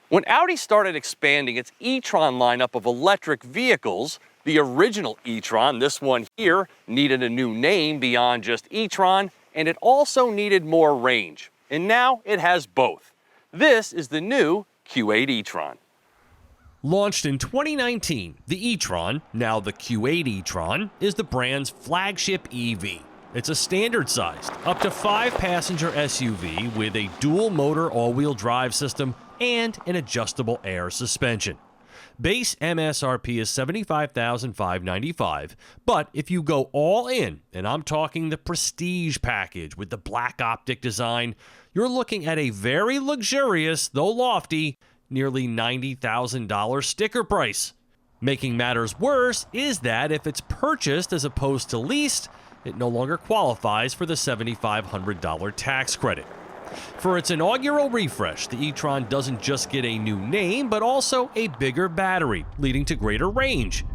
When Audi started expanding its e-tron lineup of electric vehicles, the original e-tron, this one here, needed a new name beyond just e-tron, and it also needed more range. And now it has both. This is the new Q8 e-tron. Launched in 2019, the e-tron, now the Q8 e-tron, is the brand's flagship EV. It's a standard-sized, up to 5-passenger SUV with a dual-motor all-wheel drive system and an adjustable air suspension. Base MSRP is $75,595, but if you go all in, and I'm talking the Prestige package with the black optic design, you're looking at a very luxurious, though lofty, nearly $90,000 sticker price. Making matters worse is that if it's purchased as opposed to leased, it no longer qualifies for the $7,500 tax credit. For its inaugural refresh, the e-tron doesn't just get a new name, but also a bigger battery, leading to greater range.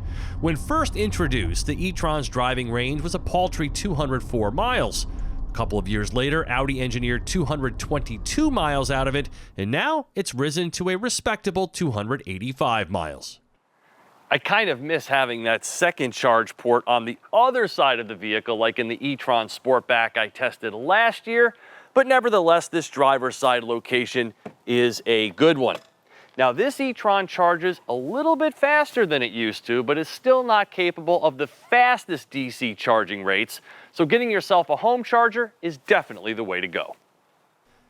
When first introduced, the e-tron's driving range was a paltry 204 miles. A couple of years later, Audi engineered 222 miles out of it, and now it's risen to a respectable 285 miles. I kind of miss having that second charge port on the other side of the vehicle, like in the e-tron Sportback I tested last year. But nevertheless, this driver's side location is a good one. Now, this e-tron charges a little bit faster than it used to, but is still not capable of the fastest DC charging rates, so getting yourself a home charger is definitely the way to go.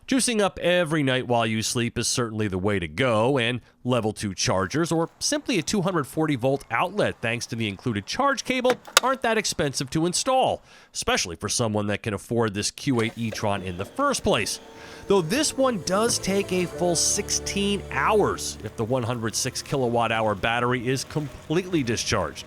Juicing up every night while you sleep is certainly the way to go, and level 2 chargers, or simply a 240-volt outlet thanks to the included charge cable, aren't that expensive to install, especially for someone that can afford this Q8 e-tron in the first place. Though this one does take a full 16 hours if the 106 kilowatt-hour battery is completely discharged.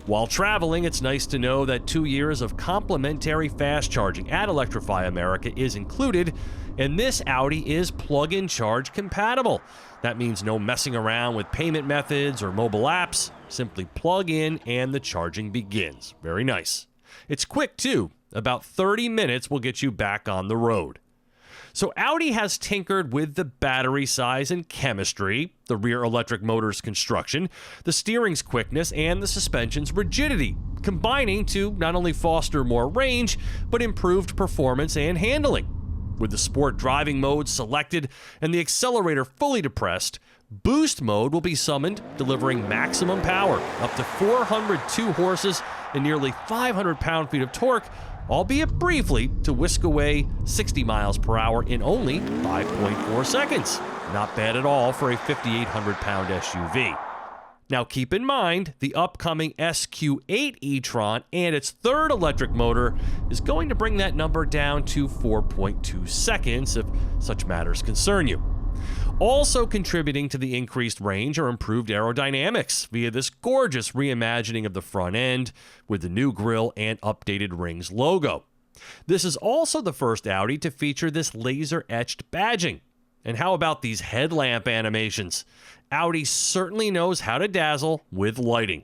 While traveling, it's nice to know that 2 years of complimentary fast charging at Electrify America is included, and this Audi is plug-in charge compatible. That means no messing around with payment methods or mobile apps. Simply plug in and the charging begins. Very nice. It's quick too. About 30 minutes will get you back on the road. So Audi has tinkered with the battery size and chemistry, the rear electric motor's construction, the steering's quickness, and the suspension's rigidity, combining to not only foster more range, but improved performance and handling. With the sport driving mode selected and the accelerator fully depressed, boost mode will be summoned, delivering maximum power, up to 402 horses and nearly 500 pound-feet of torque, albeit briefly, to whisk away 60 miles per hour in only 5.4 seconds. Not bad at all for a 5,800-pound SUV. Now keep in mind, the upcoming SQ8 e-tron and its third electric motor is going to bring that number down to 4.2 seconds if such matters concern you. Also contributing to the increased range are improved aerodynamics via this gorgeous reimagining of the front end with the new grille and updated Rings logo. This is also the first Audi to feature this laser-etched badging. And how about these headlamp animations? Audi certainly knows how to dazzle with lighting.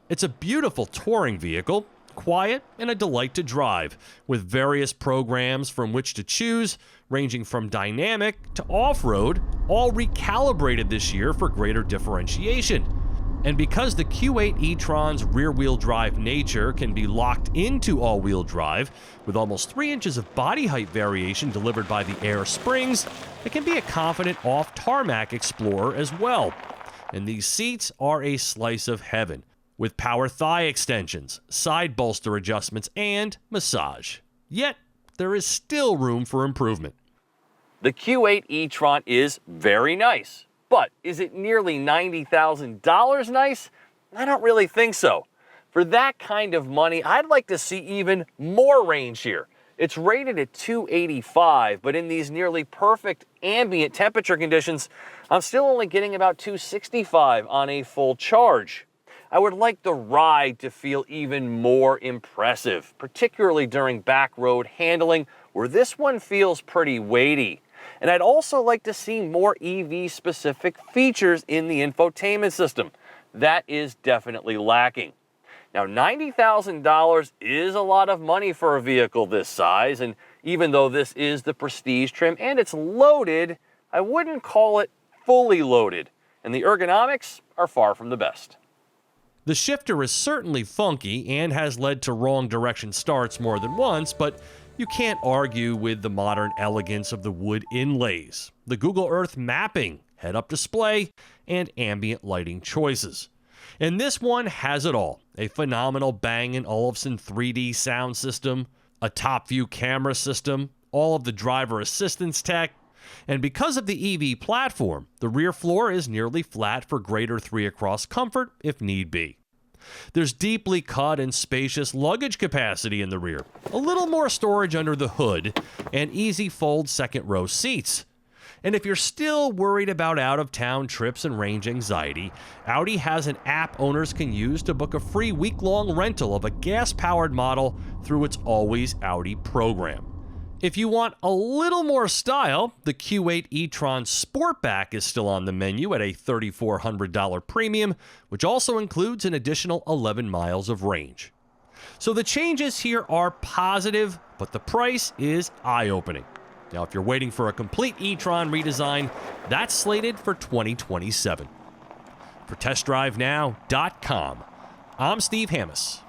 It's a beautiful touring vehicle, quiet and a delight to drive, with various programs from which to choose, ranging from dynamic to off-road, all recalibrated this year for greater differentiation. And because the Q8 e-tron's rear-wheel drive nature can be locked into all-wheel drive, with almost 3 inches of body height variation delivered by the air springs, it can be a confident off-tarmac explorer as well. And these seats are a slice of heaven, with power thigh extensions, side bolster adjustments, and massage. Yet, there is still room for improvement. The Q8 e-tron is very nice, but is it nearly $90,000 nice? I don't really think so. For that kind of money, I'd like to see even more range here. It's rated at 285, but in these nearly perfect ambient temperature conditions, I'm still only getting about 265 on a full charge. I would like the ride to feel even more impressive, particularly during back road handling, where this one feels pretty weighty. And I'd also like to see more EV-specific features in the infotainment system. That is definitely lacking. Now, $90,000 is a lot of money for a vehicle this size, and even though this is the Prestige trim and it's loaded, I wouldn't call it fully loaded, and the ergonomics are far from the best. The shifter is certainly funky and has led to wrong direction starts more than once, but you can't argue with the modern elegance of the wood inlays, the Google Earth mapping, head-up display, and ambient lighting choices. And this one has it all. A phenomenal Bang & Olufsen 3D sound system, a top-view camera system, all of the driver assistance tech, and because of the EV platform, the rear floor is nearly flat for greater 3-across comfort if need be. There's deeply cut and spacious luggage capacity in the rear, a little more storage under the hood, and easy fold second-row seats. And if you're still worried about out-of-town trips and range anxiety, Audi has an app owners can use to book a free week-long rental of a gas-powered model through its Always Audi program. If you want a little more style, the Q8 e-tron Sportback is still on the menu at a $3,400 premium, which also includes an additional 11 miles of range. So the changes here are positive, but the price is eye-opening. Now, if you're waiting for a complete e-tron redesign, that's slated for 2027. For TestDriveNow.com, I'm Steve Hammis.